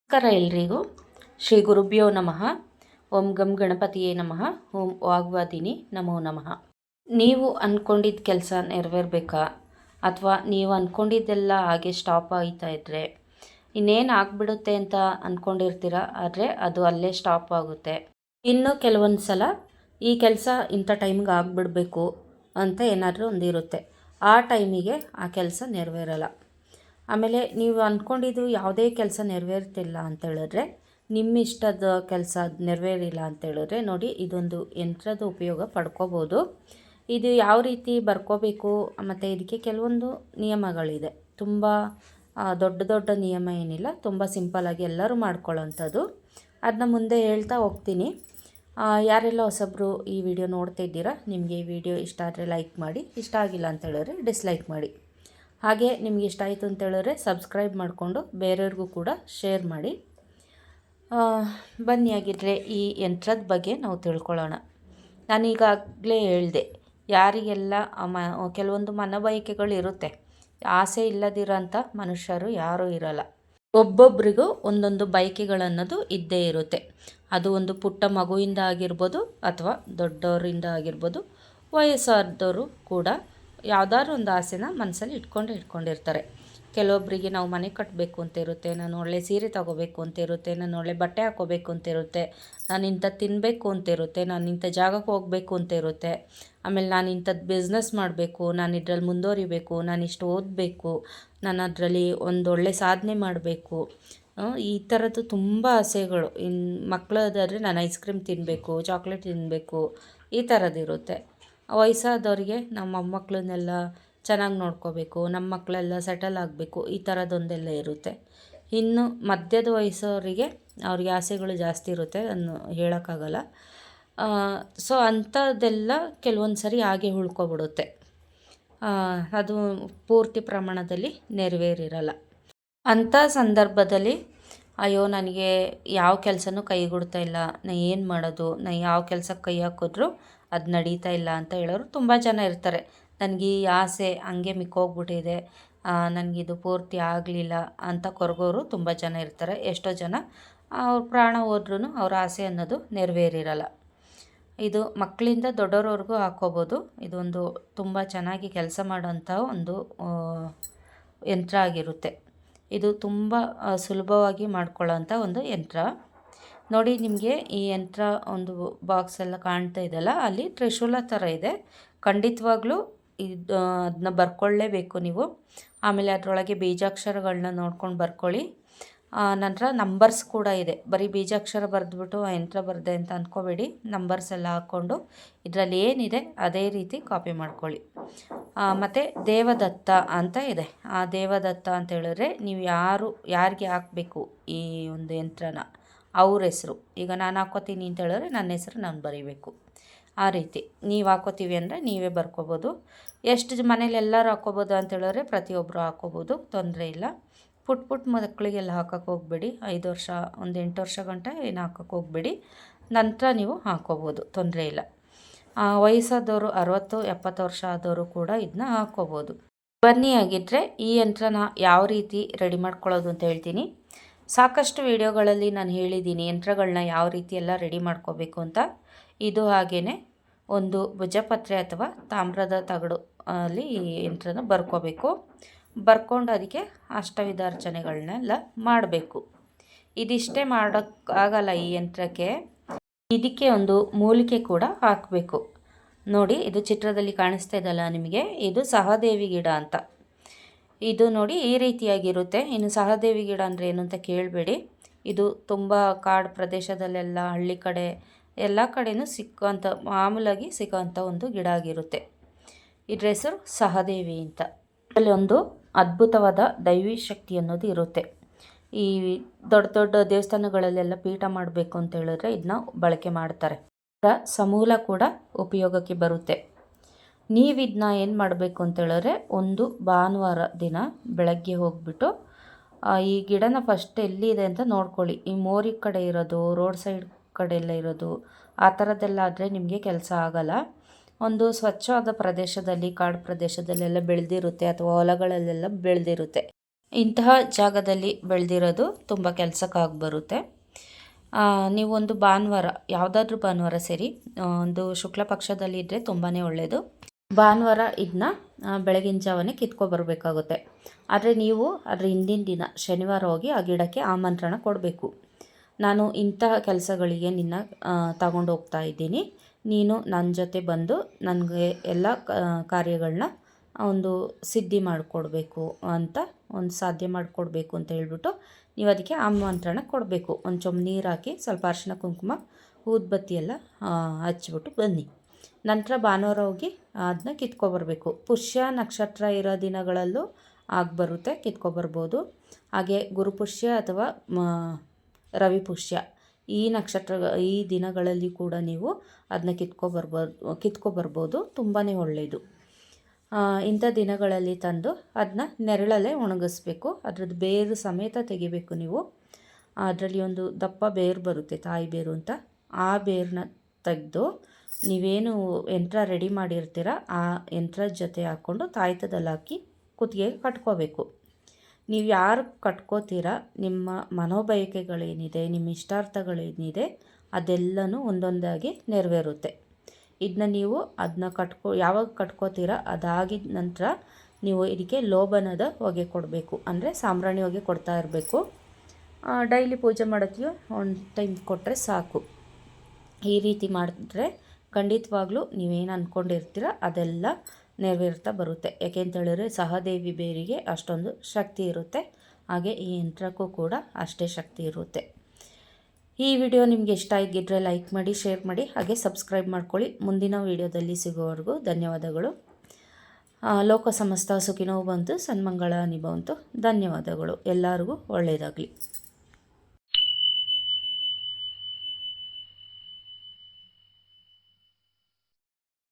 ನಮಸ್ಕಾರ ಎಲ್ರಿಗೂ. ಶ್ರೀ ಗುರುಭ್ಯೋ ನಮಃ. ಓಂ ಗಂ ಗಣಪತಿಯೇ ನಮಃ. ಓಂ ವಾಗ್ವಾದಿನಿ ನಮೋ ನಮಃ. ನೀವು ಅಂದ್ಕೊಂಡಿದ್ದ ಕೆಲಸ ನೆರವೇರಬೇಕಾ, ಅಥವಾ ನೀವು ಅಂದ್ಕೊಂಡಿದ್ದೆಲ್ಲ ಹಾಗೆ ಸ್ಟಾಪ್ ಆಗ್ತಾ ಇದ್ದರೆ ಇನ್ನೇನು ಆಗಿಬಿಡುತ್ತೆ ಅಂತ ಅಂದ್ಕೊಂಡಿರ್ತೀರ, ಆದರೆ ಅದು ಅಲ್ಲೇ ಸ್ಟಾಪ್ ಆಗುತ್ತೆ. ಇನ್ನು ಕೆಲವೊಂದು ಸಲ ಈ ಕೆಲಸ ಇಂಥ ಟೈಮ್ಗೆ ಆಗಿಬಿಡಬೇಕು ಅಂತ ಏನಾದರೂ ಒಂದಿರುತ್ತೆ, ಆ ಟೈಮಿಗೆ ಆ ಕೆಲಸ ನೆರವೇರಲ್ಲ. ಆಮೇಲೆ ನೀವು ಅಂದ್ಕೊಂಡಿದ್ದು ಯಾವುದೇ ಕೆಲಸ ನೆರವೇರ್ತಿಲ್ಲ ಅಂತ ಹೇಳಿದ್ರೆ, ನಿಮ್ಮ ಇಷ್ಟದ ಕೆಲಸ ನೆರವೇರಿಲ್ಲ ಅಂತ ಹೇಳಿದ್ರೆ ನೋಡಿ, ಇದೊಂದು ಯಂತ್ರದ ಉಪಯೋಗ ಪಡ್ಕೋಬೋದು. ಇದು ಯಾವ ರೀತಿ ಬರ್ಕೋಬೇಕು ಮತ್ತು ಇದಕ್ಕೆ ಕೆಲವೊಂದು ನಿಯಮಗಳಿದೆ. ತುಂಬ ದೊಡ್ಡ ದೊಡ್ಡ ನಿಯಮ ಏನಿಲ್ಲ, ತುಂಬ ಸಿಂಪಲ್ಲಾಗಿ ಎಲ್ಲರೂ ಮಾಡ್ಕೊಳ್ಳೋಂಥದ್ದು. ಅದನ್ನ ಮುಂದೆ ಹೇಳ್ತಾ ಹೋಗ್ತೀನಿ. ಯಾರೆಲ್ಲ ಹೊಸಬ್ರು ಈ ವಿಡಿಯೋ ನೋಡ್ತಾ ಇದ್ದೀರಾ, ನಿಮಗೆ ಈ ವಿಡಿಯೋ ಇಷ್ಟ ಆದರೆ ಲೈಕ್ ಮಾಡಿ, ಇಷ್ಟ ಆಗಿಲ್ಲ ಅಂತ ಹೇಳಿದ್ರೆ ಡಿಸ್ಲೈಕ್ ಮಾಡಿ. ಹಾಗೆ ನಿಮಗೆ ಇಷ್ಟ ಆಯಿತು ಅಂತ ಹೇಳಿದ್ರೆ ಸಬ್ಸ್ಕ್ರೈಬ್ ಮಾಡಿಕೊಂಡು ಬೇರೆಯವ್ರಿಗೂ ಕೂಡ ಶೇರ್ ಮಾಡಿ. ಬನ್ನಿ, ಆಗಿದ್ದರೆ ಈ ಯಂತ್ರದ ಬಗ್ಗೆ ನಾವು ತಿಳ್ಕೊಳ್ಳೋಣ. ನಾನೀಗಾಗಲೇ ಹೇಳಿದೆ, ಯಾರಿಗೆಲ್ಲ ಕೆಲವೊಂದು ಮನಬಯಕೆಗಳು ಇರುತ್ತೆ, ಆಸೆ ಇಲ್ಲದಿರೋಂಥ ಮನುಷ್ಯರು ಯಾರೂ ಇರಲ್ಲ. ಒಬ್ಬೊಬ್ಬರಿಗೂ ಒಂದೊಂದು ಬಯಕೆಗಳನ್ನೋದು ಇದ್ದೇ ಇರುತ್ತೆ. ಅದು ಒಂದು ಪುಟ್ಟ ಮಗುವಿಂದ ಆಗಿರ್ಬೋದು, ಅಥವಾ ದೊಡ್ಡವರಿಂದ ಆಗಿರ್ಬೋದು, ವಯಸ್ಸಾದವರು ಕೂಡ ಯಾವುದಾದ್ರು ಒಂದು ಆಸೆನ ಮನಸ್ಸಲ್ಲಿ ಇಟ್ಕೊಂಡಿರ್ತಾರೆ. ಕೆಲವೊಬ್ಬರಿಗೆ ನಾವು ಮನೆ ಕಟ್ಟಬೇಕು ಅಂತ ಇರುತ್ತೆ, ನಾನು ಒಳ್ಳೆ ಸೀರೆ ತೊಗೋಬೇಕು ಅಂತ ಇರುತ್ತೆ, ನಾನು ಒಳ್ಳೆ ಬಟ್ಟೆ ಹಾಕ್ಕೋಬೇಕು ಅಂತ ಇರುತ್ತೆ, ನಾನು ಇಂಥದ್ದು ತಿನ್ನಬೇಕು ಅಂತ ಇರುತ್ತೆ, ನಾನು ಇಂಥ ಜಾಗಕ್ಕೆ ಹೋಗಬೇಕು ಅಂತ ಇರುತ್ತೆ. ಆಮೇಲೆ ನಾನು ಇಂಥದ್ದು ಬಿಸ್ನೆಸ್ ಮಾಡಬೇಕು, ನಾನು ಇದರಲ್ಲಿ ಮುಂದುವರಿಬೇಕು, ನಾನು ಇಷ್ಟು ಓದಬೇಕು, ನಾನು ಅದರಲ್ಲಿ ಒಂದು ಒಳ್ಳೆ ಸಾಧನೆ ಮಾಡಬೇಕು, ಈ ಥರದ್ದು ತುಂಬ ಆಸೆಗಳು. ಮಕ್ಕಳದಾದರೆ ನಾನು ಐಸ್ ಕ್ರೀಮ್ ತಿನ್ನಬೇಕು, ಚಾಕ್ಲೇಟ್ ತಿನ್ನಬೇಕು, ಈ ಥರದ್ದಿರುತ್ತೆ. ವಯಸ್ಸಾದವರಿಗೆ ನಮ್ಮ ಮೊಮ್ಮಕ್ಕಳನ್ನೆಲ್ಲ ಚೆನ್ನಾಗಿ ನೋಡ್ಕೋಬೇಕು, ನಮ್ಮ ಮಕ್ಕಳೆಲ್ಲ ಸೆಟಲ್ ಆಗಬೇಕು, ಈ ಥರದ್ದೊಂದೆಲ್ಲ ಇರುತ್ತೆ. ಇನ್ನು ಮಧ್ಯದ ವಯಸ್ಸವರಿಗೆ ಅವ್ರಿಗೆ ಆಸೆಗಳು ಜಾಸ್ತಿ ಇರುತ್ತೆ, ಅದನ್ನು ಹೇಳೋಕ್ಕಾಗಲ್ಲ. ಸೊ ಅಂಥದ್ದೆಲ್ಲ ಕೆಲವೊಂದು ಸರಿ ಹಾಗೆ ಉಳ್ಕೊಬಿಡುತ್ತೆ, ಅದು ಪೂರ್ತಿ ಪ್ರಮಾಣದಲ್ಲಿ ನೆರವೇರಿರಲ್ಲ. ಅಂಥ ಸಂದರ್ಭದಲ್ಲಿ ಅಯ್ಯೋ, ನನಗೆ ಯಾವ ಕೆಲಸನೂ ಕೈಗೂಡ್ತಾ ಇಲ್ಲ, ನಾನು ಏನು ಮಾಡೋದು, ನಾನು ಯಾವ ಕೆಲಸಕ್ಕೆ ಕೈ ಹಾಕಿದ್ರೂ ಅದು ನಡೀತಾ ಇಲ್ಲ ಅಂತ ಹೇಳೋರು ತುಂಬ ಜನ ಇರ್ತಾರೆ. ನನಗೆ ಈ ಆಸೆ ಹಂಗೆ ಮಿಕ್ಕೋಗ್ಬಿಟ್ಟಿದೆ, ನನಗಿದು ಪೂರ್ತಿ ಆಗಲಿಲ್ಲ ಅಂತ ಕೊರಗೋರು ತುಂಬ ಜನ ಇರ್ತಾರೆ. ಎಷ್ಟೋ ಜನ ಅವ್ರ ಪ್ರಾಣ ಹೋದ್ರೂ ಅವ್ರ ಆಸೆ ಅನ್ನೋದು ನೆರವೇರಿರಲ್ಲ. ಇದು ಮಕ್ಕಳಿಂದ ದೊಡ್ಡವ್ರವರೆಗೂ ಹಾಕ್ಕೋಬೋದು. ಇದೊಂದು ತುಂಬ ಚೆನ್ನಾಗಿ ಕೆಲಸ ಮಾಡೋಂಥ ಒಂದು ಯಂತ್ರ ಆಗಿರುತ್ತೆ. ಇದು ತುಂಬ ಸುಲಭವಾಗಿ ಮಾಡ್ಕೊಳ್ಳೋಂಥ ಒಂದು ಯಂತ್ರ. ನೋಡಿ, ನಿಮಗೆ ಈ ಯಂತ್ರ ಒಂದು ಬಾಕ್ಸ್ ಎಲ್ಲ ಕಾಣ್ತಾ ಇದೆಯಲ್ಲ, ಅಲ್ಲಿ ತ್ರಿಶೂಲ ಥರ ಇದೆ. ಖಂಡಿತವಾಗ್ಲೂ ಅದನ್ನ ಬರ್ಕೊಳ್ಳೇಬೇಕು ನೀವು. ಆಮೇಲೆ ಅದರೊಳಗೆ ಬೀಜಾಕ್ಷರಗಳನ್ನ ನೋಡ್ಕೊಂಡು ಬರ್ಕೊಳ್ಳಿ. ನಂತರ ನಂಬರ್ಸ್ ಕೂಡ ಇದೆ. ಬರೀ ಬೀಜಾಕ್ಷರ ಬರೆದ್ಬಿಟ್ಟು ಆ ಯಂತ್ರ ಬರೆದೆ ಅಂತ ಅಂದ್ಕೋಬೇಡಿ. ನಂಬರ್ಸ್ ಎಲ್ಲ ಹಾಕ್ಕೊಂಡು ಇದರಲ್ಲಿ ಏನಿದೆ ಅದೇ ರೀತಿ ಕಾಪಿ ಮಾಡ್ಕೊಳ್ಳಿ. ಮತ್ತು ದೇವದತ್ತ ಅಂತ ಇದೆ. ಆ ದೇವದತ್ತ ಅಂತ ಹೇಳಿದ್ರೆ ನೀವು ಯಾರಿಗೆ ಹಾಕಬೇಕು ಈ ಒಂದು ಯಂತ್ರನ, ಅವ್ರ ಹೆಸರು. ಈಗ ನಾನು ಹಾಕ್ಕೋತೀನಿ ಅಂತ ಹೇಳಿದ್ರೆ ನನ್ನ ಹೆಸರು ನಾನು ಬರೀಬೇಕು. ಆ ರೀತಿ ನೀವು ಹಾಕ್ಕೋತೀವಿ ಅಂದರೆ ನೀವೇ ಬರ್ಕೋಬೋದು. ಎಷ್ಟು ಮನೇಲಿ ಎಲ್ಲರೂ ಹಾಕ್ಕೋಬೋದು ಅಂತ ಹೇಳಿದ್ರೆ ಪ್ರತಿಯೊಬ್ಬರು ಹಾಕ್ಕೋಬೋದು, ತೊಂದರೆ ಇಲ್ಲ. ಪುಟ್ಟ ಮಕ್ಕಳಿಗೆಲ್ಲ ಹಾಕೋಕ್ಕೆ ಹೋಗಬೇಡಿ. 5 ವರ್ಷ, ಒಂದು 8 ವರ್ಷ ಗಂಟ ಏನು ಹಾಕೋಕ್ಕೆ ಹೋಗಬೇಡಿ. ನಂತರ ನೀವು ಹಾಕ್ಕೋಬೋದು, ತೊಂದರೆ ಇಲ್ಲ. ವಯಸ್ಸಾದವರು 60-70 ವರ್ಷ ಆದವರು ಕೂಡ ಇದನ್ನ ಹಾಕ್ಕೋಬೋದು. ಬನ್ನಿ, ಆಗಿದ್ದರೆ ಈ ಯಂತ್ರನ ಯಾವ ರೀತಿ ರೆಡಿ ಮಾಡ್ಕೊಳ್ಳೋದು ಅಂತ ಹೇಳ್ತೀನಿ. ಸಾಕಷ್ಟು ವಿಡಿಯೋಗಳಲ್ಲಿ ನಾನು ಹೇಳಿದ್ದೀನಿ ಯಂತ್ರಗಳನ್ನ ಯಾವ ರೀತಿ ಎಲ್ಲ ರೆಡಿ ಮಾಡ್ಕೋಬೇಕು ಅಂತ. ಇದು ಹಾಗೇ ಒಂದು ಭುಜಪತ್ರೆ ಅಥವಾ ತಾಮ್ರದ ತಗಡು ಅಲ್ಲಿ ಈ ಯಂತ್ರನ ಬರ್ಕೋಬೇಕು. ಬರ್ಕೊಂಡು ಅದಕ್ಕೆ ಅಷ್ಟವಿಧಾರ್ಚನೆಗಳನ್ನೆಲ್ಲ ಮಾಡಬೇಕು. ಇದಿಷ್ಟೇ ಮಾಡೋಕ್ಕಾಗಲ್ಲ ಈ ಯಂತ್ರಕ್ಕೆ, ಇದಕ್ಕೆ ಒಂದು ಮೂಲಿಕೆ ಕೂಡ ಹಾಕಬೇಕು. ನೋಡಿ, ಇದು ಚಿತ್ರದಲ್ಲಿ ಕಾಣಿಸ್ತಾ ಇದೆಯಲ್ಲ ನಿಮಗೆ, ಇದು ಸಹದೇವಿ ಗಿಡ ಅಂತ. ಇದು ನೋಡಿ ಈ ರೀತಿಯಾಗಿರುತ್ತೆ. ಇನ್ನು ಸಹದೇವಿ ಗಿಡ ಅಂದರೆ ಏನು ಅಂತ ಕೇಳಬೇಡಿ. ಇದು ತುಂಬ ಕಾಡು ಪ್ರದೇಶದಲ್ಲೆಲ್ಲ, ಹಳ್ಳಿ ಕಡೆ ಎಲ್ಲ ಕಡೆಯೂ ಸಿಕ್ಕುವಂಥ, ಮಾಮೂಲಾಗಿ ಸಿಗೋವಂಥ ಒಂದು ಗಿಡ ಆಗಿರುತ್ತೆ. ಇದ್ರ ಹೆಸರು ಸಹದೇವಿ ಅಂತ. ಇದರಲ್ಲಿ ಒಂದು ಅದ್ಭುತವಾದ ದೈವಿ ಶಕ್ತಿ ಅನ್ನೋದು ಇರುತ್ತೆ. ಈ ದೊಡ್ಡ ದೊಡ್ಡ ದೇವಸ್ಥಾನಗಳಲ್ಲೆಲ್ಲ ಪೀಠ ಮಾಡಬೇಕು ಅಂತ ಹೇಳಿದ್ರೆ ಇದನ್ನ ಬಳಕೆ ಮಾಡ್ತಾರೆ. ಸಮೂಲ ಕೂಡ ಉಪಯೋಗಕ್ಕೆ ಬರುತ್ತೆ. ನೀವು ಇದನ್ನ ಏನು ಮಾಡಬೇಕು ಅಂತ ಹೇಳಿದ್ರೆ, ಒಂದು ಭಾನುವಾರ ದಿನ ಬೆಳಗ್ಗೆ ಹೋಗ್ಬಿಟ್ಟು ಈ ಗಿಡನ ಫಸ್ಟ್ ಎಲ್ಲಿದೆ ಅಂತ ನೋಡ್ಕೊಳ್ಳಿ. ಈ ಮೋರಿ ಕಡೆ ಇರೋದು, ರೋಡ್ ಸೈಡ್ ಕಡೆ ಎಲ್ಲ ಇರೋದು, ಆ ಥರದ್ದೆಲ್ಲ ಆದರೆ ನಿಮಗೆ ಕೆಲಸ ಆಗಲ್ಲ. ಒಂದು ಸ್ವಚ್ಛವಾದ ಪ್ರದೇಶದಲ್ಲಿ, ಕಾಡು ಪ್ರದೇಶದಲ್ಲೆಲ್ಲ ಬೆಳೆದಿರುತ್ತೆ, ಅಥವಾ ಹೊಲಗಳಲ್ಲೆಲ್ಲ ಬೆಳೆದಿರುತ್ತೆ. ಇಂತಹ ಜಾಗದಲ್ಲಿ ಬೆಳೆದಿರೋದು ತುಂಬ ಕೆಲಸಕ್ಕಾಗಿ ಬರುತ್ತೆ. ನೀವೊಂದು ಭಾನುವಾರ, ಯಾವುದಾದ್ರೂ ಭಾನುವಾರ ಸೇರಿ, ಒಂದು ಶುಕ್ಲ ಪಕ್ಷದಲ್ಲಿ ಇದ್ದರೆ ತುಂಬಾ ಒಳ್ಳೆಯದು. ಭಾನುವಾರ ಇದನ್ನ ಬೆಳಗಿನ ಜಾವನೇ ಕಿತ್ಕೊಬರ್ಬೇಕಾಗುತ್ತೆ. ಆದರೆ ನೀವು ಅದರ ಹಿಂದಿನ ದಿನ ಶನಿವಾರ ಹೋಗಿ ಆ ಗಿಡಕ್ಕೆ ಆಮಂತ್ರಣ ಕೊಡಬೇಕು. ನಾನು ಇಂತಹ ಕೆಲಸಗಳಿಗೆ ನಿನ್ನ ತಗೊಂಡು ಹೋಗ್ತಾ ಇದ್ದೀನಿ, ನೀನು ನನ್ನ ಜೊತೆ ಬಂದು ನನಗೆ ಎಲ್ಲ ಕಾರ್ಯಗಳನ್ನ ಒಂದು ಸಿದ್ಧಿ ಮಾಡಿಕೊಡ್ಬೇಕು ಅಂತ, ಒಂದು ಸಾಧ್ಯ ಮಾಡಿಕೊಡ್ಬೇಕು ಅಂತ ಹೇಳ್ಬಿಟ್ಟು ನೀವು ಅದಕ್ಕೆ ಆಮಂತ್ರಣ ಕೊಡಬೇಕು. ಒಂದು ಚೊಂಬು ನೀರು ಹಾಕಿ ಸ್ವಲ್ಪ ಅರಿಶಿನ ಕುಂಕುಮ ಊದುಬತ್ತಿ ಎಲ್ಲ ಹಚ್ಬಿಟ್ಟು ಬನ್ನಿ. ನಂತರ ಭಾನುವಾರ ಹೋಗಿ ಅದನ್ನ ಕಿತ್ಕೊಬರ್ಬೇಕು. ಪುಷ್ಯ ನಕ್ಷತ್ರ ಇರೋ ದಿನಗಳಲ್ಲೂ ಬರುತ್ತೆ, ಕಿತ್ಕೊಬರ್ಬೋದು. ಹಾಗೆ ಗುರುಪುಷ್ಯ ಅಥವಾ ರವಿ ಪುಷ್ಯ ಈ ದಿನಗಳಲ್ಲಿ ಕೂಡ ನೀವು ಅದನ್ನ ಕಿತ್ಕೊಬರ್ಬೋದು. ತುಂಬಾ ಒಳ್ಳೆಯದು. ಇಂಥ ದಿನಗಳಲ್ಲಿ ತಂದು ಅದನ್ನ ನೆರಳಲ್ಲೇ ಒಣಗಿಸ್ಬೇಕು. ಅದ್ರದ್ದು ಬೇರು ಸಮೇತ ತೆಗಿಬೇಕು ನೀವು. ಅದರಲ್ಲಿ ಒಂದು ದಪ್ಪ ಬೇರು ಬರುತ್ತೆ, ತಾಯಿ ಬೇರು ಅಂತ. ಆ ಬೇರನ್ನ ತೆಗೆದು ನೀವೇನು ಯಂತ್ರ ರೆಡಿ ಮಾಡಿರ್ತೀರ ಆ ಯಂತ್ರದ ಜೊತೆ ಹಾಕ್ಕೊಂಡು ತಾಯ್ತದಲ್ಲಿ ಹಾಕಿ ಕುತ್ತಿಗೆಗೆ ಕಟ್ಕೋಬೇಕು. ನೀವು ಯಾರು ಕಟ್ಕೋತೀರ, ನಿಮ್ಮ ಮನೋಬಯಕೆಗಳೇನಿದೆ, ನಿಮ್ಮ ಇಷ್ಟಾರ್ಥಗಳೇನಿದೆ ಅದೆಲ್ಲನೂ ಒಂದೊಂದಾಗಿ ನೆರವೇರುತ್ತೆ. ಇದನ್ನ ನೀವು ಯಾವಾಗ ಕಟ್ಕೋತೀರ ಅದಾಗಿದ ನಂತರ ನೀವು ಇದಕ್ಕೆ ಲೋಬನದ ಹೊಗೆ ಕೊಡಬೇಕು. ಅಂದರೆ ಸಾಂಬ್ರಾಣಿ ಹೊಗೆ ಕೊಡ್ತಾ ಇರಬೇಕು. ಡೈಲಿ ಪೂಜೆ ಮಾಡೋಕ್ಕೆ ಒಂದು ಟೈಮ್ ಕೊಟ್ಟರೆ ಸಾಕು. ಈ ರೀತಿ ಮಾಡಿದ್ರೆ ಖಂಡಿತವಾಗ್ಲೂ ನೀವೇನು ಅಂದ್ಕೊಂಡಿರ್ತೀರ ಅದೆಲ್ಲ ನೆರವೇರ್ತಾ ಬರುತ್ತೆ. ಯಾಕೆಂತೇಳಿದ್ರೆ ಸಹದೇವಿ ಬೇರಿಗೆ ಅಷ್ಟೊಂದು ಶಕ್ತಿ ಇರುತ್ತೆ, ಹಾಗೆ ಈ ಯಂತ್ರಕ್ಕೂ ಕೂಡ ಅಷ್ಟೇ ಶಕ್ತಿ ಇರುತ್ತೆ. ಈ ವಿಡಿಯೋ ನಿಮಗೆ ಇಷ್ಟ ಆಗಿದ್ದರೆ ಲೈಕ್ ಮಾಡಿ, ಶೇರ್ ಮಾಡಿ, ಹಾಗೆ ಸಬ್ಸ್ಕ್ರೈಬ್ ಮಾಡ್ಕೊಳ್ಳಿ. ಮುಂದಿನ ವಿಡಿಯೋದಲ್ಲಿ ಸಿಗೋವರೆಗೂ ಧನ್ಯವಾದಗಳು. ಲೋಕ ಸಮಸ್ತ ಸುಖಿನೋ ಬಂತು, ಸನ್ಮಂಗಳ ನಿಭವಂತು. ಧನ್ಯವಾದಗಳು. ಎಲ್ಲರಿಗೂ ಒಳ್ಳೆಯದಾಗಲಿ.